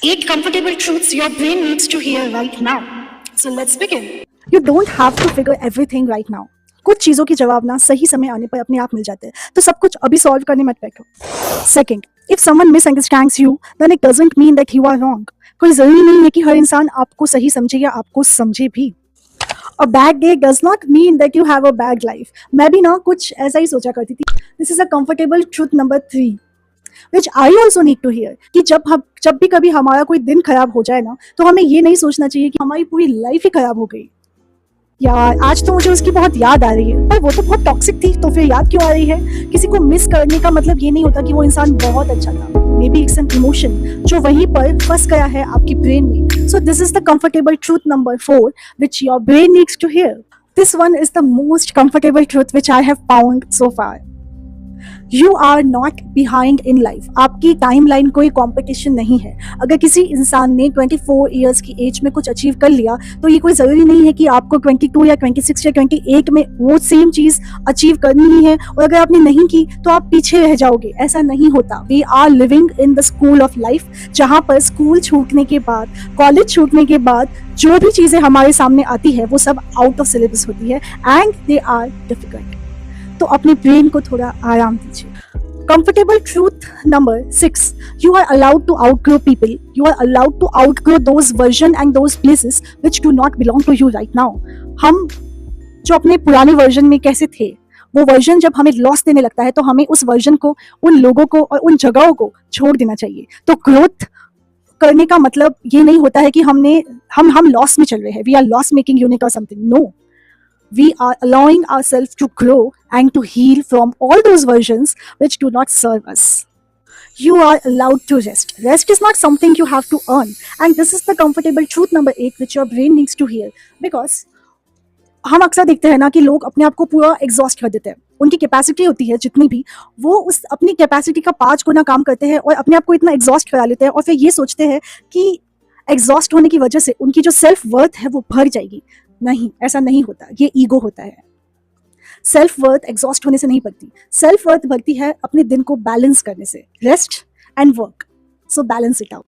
8 comfortable truths your brain needs to hear right now. So let's begin. You don't have to figure everything right now. कुछ चीज़ों के जवाब ना सही समय आने पर अपने आप मिल जाते हैं, तो सब कुछ अभी सॉल्व करने मत बैठो. Second, if someone misunderstands you then it doesn't mean that you are wrong. कोई ज़रूरी नहीं है कि हर इंसान आपको सही समझे या आपको समझे भी. A bad day does not mean that you have a bad life. मैं भी ना कुछ ऐसा ही सोचा करती थी. This is a comfortable truth number 3, which I also need to hear. कि जब भी कभी हमारा कोई दिन खराब हो जाए ना, तो हमें ये नहीं सोचना चाहिए कि हमारी पूरी लाइफ ही खराब हो गई. यार आज तो मुझे उसकी बहुत याद आ रही है, पर वो तो बहुत टॉक्सिक थी, तो फिर याद क्यों आ रही है? किसी को मिस करने का मतलब ये नहीं होता कि वो इंसान बहुत अच्छा था. May be it's an emotion जो वहीं पर फंस गया है आपकी ब्रेन में. So this is the comfortable truth number 4 which your brain needs to hear. This one is the most comfortable truth which I have found so far. You are not behind in life. आपकी timeline कोई competition नहीं है. अगर किसी इंसान ने 24 years की as में कुछ अचीव कर लिया, तो ये कोई ज़रूरी नहीं है कि आपको 22 या 26 या 28 में वो सेम चीज़ अचीव करनी ही है, और अगर आपने नहीं की तो आप पीछे रह जाओगे. ऐसा नहीं होता. We are living in the school of life, जहाँ पर स्कूल छूटने के बाद, कॉलेज छूटने के बाद जो भी चीज़ें हमारे सामने आती है वो सब आउट ऑफ सिलेबस होती है एंड दे आर डिफिकल्ट. तो अपने ब्रेन को थोड़ा आराम दीजिए. Comfortable truth number 6, you are allowed to outgrow people. You are allowed to outgrow those version and those places which do not belong to you right now. हम जो अपने पुराने वर्जन में कैसे थे, वो वर्जन जब हमें लॉस देने लगता है, तो हमें उस वर्जन को, उन लोगों को और उन जगहों को छोड़ देना चाहिए. तो ग्रोथ करने का मतलब ये नहीं होता है कि हम लॉस में चल रहे हैं, we are loss making unit और something. No, we are allowing ourselves to grow and to heal from all those versions which do not serve us. You are allowed to rest. Rest is not something you have to earn. And this is the comfortable truth number 8 which your brain needs to hear. Because हम अक्सर देखते हैं ना कि लोग अपने आप को पूरा एग्जॉस्ट कर देते हैं. उनकी कैपेसिटी होती है जितनी भी, वो उस अपनी कैपेसिटी का 5 गुना काम करते हैं और अपने आप को इतना एग्जॉस्ट करा लेते हैं, और फिर ये सोचते हैं कि एग्जॉस्ट होने की वजह से उनकी जो सेल्फ वर्थ है वो भर जाएगी. नहीं, ऐसा नहीं होता. ये ईगो होता है. सेल्फ वर्थ एग्जॉस्ट होने से नहीं बढ़ती. सेल्फ वर्थ बढ़ती है अपने दिन को बैलेंस करने से. Rest and work. So balance it out.